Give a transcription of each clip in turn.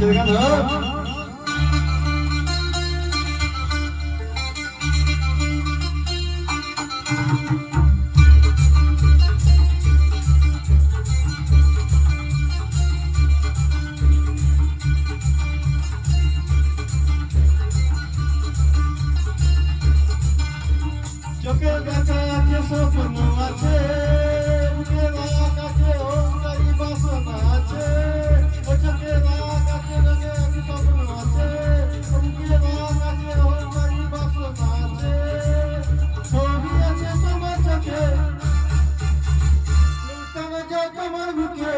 চোখের কাছে আছে স্বপ্ন আছে, বুকের আকাশে অহংকারী বাসনা আছে। ও চোখের আকাশে রঙে আছে স্বপ্ন আছে, বুকের আকাশে অহংকারী বাসনা আছে। ছবি আছে তোমার চোখে, লুকানো যায় তোমার বুকে।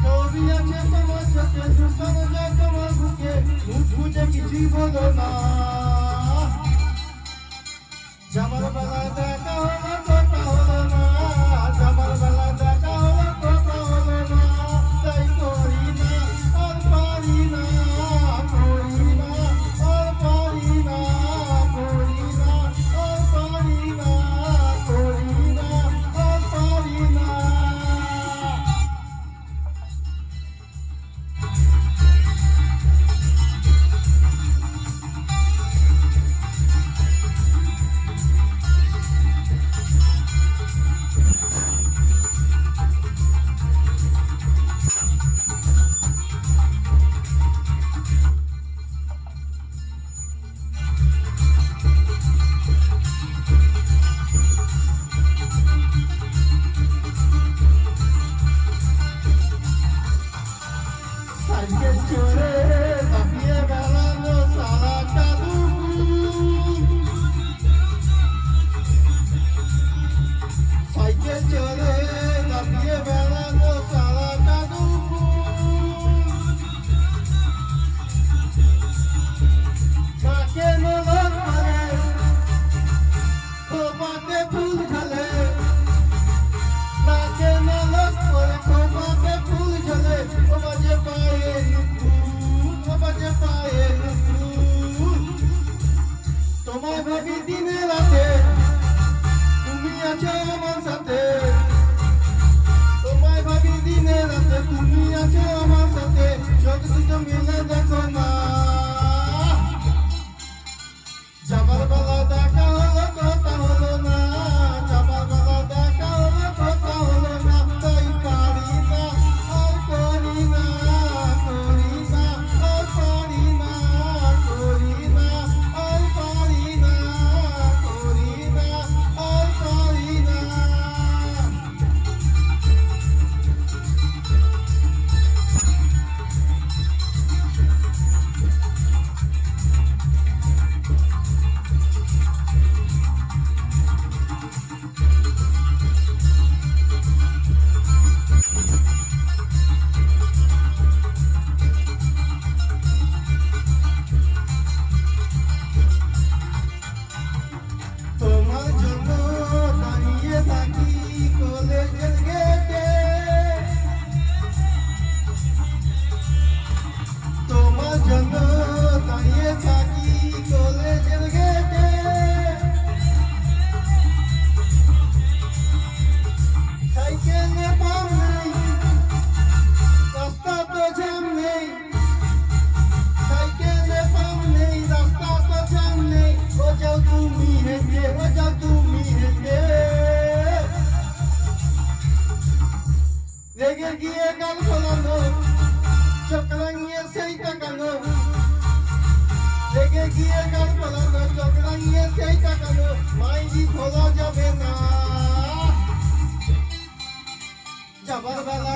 ছবি আছে তোমার চোখে, লুকানো যায় তোমার বুকে। মুখ বুঝে কিছুই বলো না, যাবার বেলায় দেখা হলো কথা হলো না, যাবার বেলায় দেখা হলো কথা হলো না। তাই করি না আর পারি না, করি না আর পারি না, করি না আর পারি না, করি না আর পারি না। সাইকেল চড়ে লাফিয়ে বেড়ালো সারাটা দুপুর, সাইকেল চড়ে লাফিয়ে বেড়ালো সারাটা দুপুর। মাকে নলক মারে, খোপাতে ফুল ঝালে, মাকে নলক করে খোপাতে ফুল ঝালে। ও বাজে পায়ে নুপুর, ও বাজে পায়ে নুপুর। তোমায় ভাবি দিনে রাতে, তুমি আছো আমার সাথে। তোমায় ভাবি দিনে রাতে, তুমি আছো আমার সাথে। চোখ দুটো মিলে দেখো না, যাবার বেলা দেখা হলো কথা হলো না, যাবার বেলা দেখা হলো কথা হলো না। তাই পারি না আর করি না, করি না আর পারি না, করি না আর পারি না, করি না আর পারি না। তোমার জন্য দাঁড়িয়ে থাকি কলেজের গেটে, তোমার জন্য দাঁড়িয়ে থাকি কলেজের গেটে। সাইকেলে পাম নেই, রাস্তা তো জ্যাম নেই, সাইকেলে পাম নেই, রাস্তা তো জ্যাম নেই। ও যাও তুমি হেঁটে, ও যাও তুমি হেঁটে। রেগে গিয়ে গাল ফলানো, চোখ রাঙিয়ে সেই তাকানো, রেগে গিয়ে গাল ফলানো, চোখ রাঙিয়ে সেই তাকানো। মাইরি খোলা যাবে না, যাবার বেলা